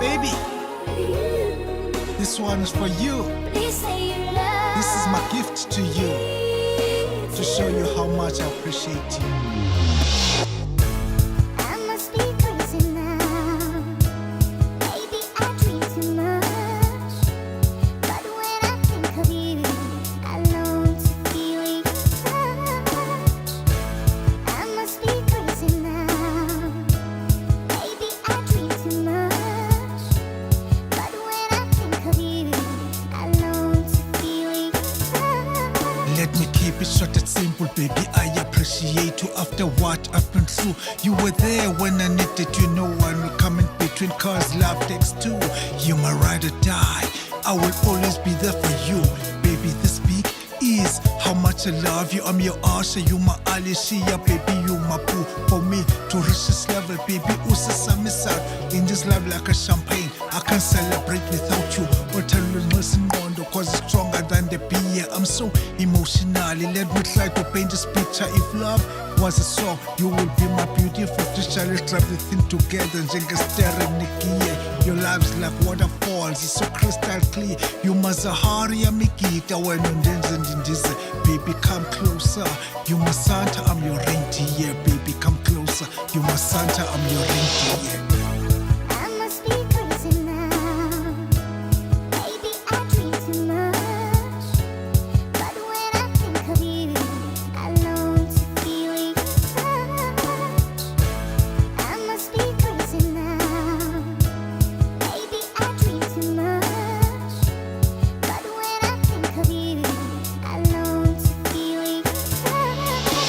Baby, this one is for you. This is my gift to you, to show you how much I appreciate you. Let me keep it short and simple, baby. I appreciate you after what I've been through. You were there when I needed you. No one will come in between, cause love takes two. You my ride or die, I will always be there for you. Baby, this big is how much I love you. I'm your Asha, you my Alicia. Baby, you my boo. For me to reach this level, baby, usasamisar. In this love like a champagne, I can't celebrate without you. Cause it's stronger than the beer. I'm so emotionally, let me try to paint this picture. If love was a song, you will be my beautiful future. Let's drive the thing together, your love's like waterfalls, it's so crystal clear. You must hurry, Mikita, when on this. Baby, come closer. You my Santa, I'm your reindeer. Baby, come closer. You my Santa, I'm your reindeer.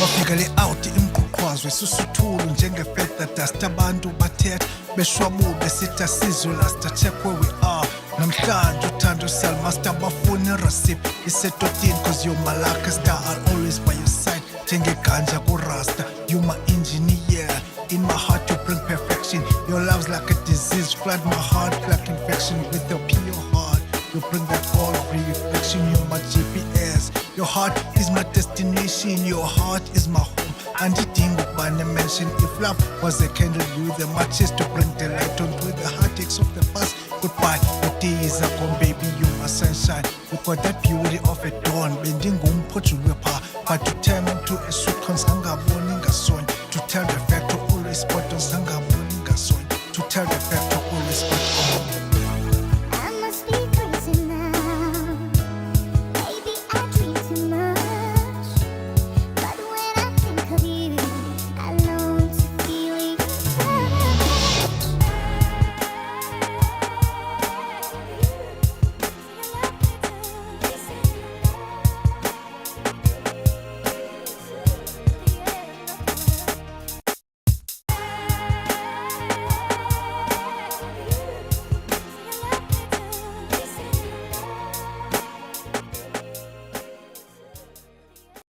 Wafikele out imkhukhwazwe susuthulu njengefeta dust. Abantu bathetha beshwabube sithi asizwe last. Check where we are namhlanje. Uthando salmaster bafuna irecipe isetotini, cause you're my lucky star. I'll always by your side njengeganja kurasta. You my engineer, in my heart you bring perfection. Your love's like a disease, flood my heart like infection. With your pure heart you bring that all reflection. You're my GPS, your heart is my destination. Your heart is my home. And the thing with my mention, if love was a candle with the matches to bring the light onto the heartaches of the past. Goodbye, the days are gone, baby, you my sunshine. You got that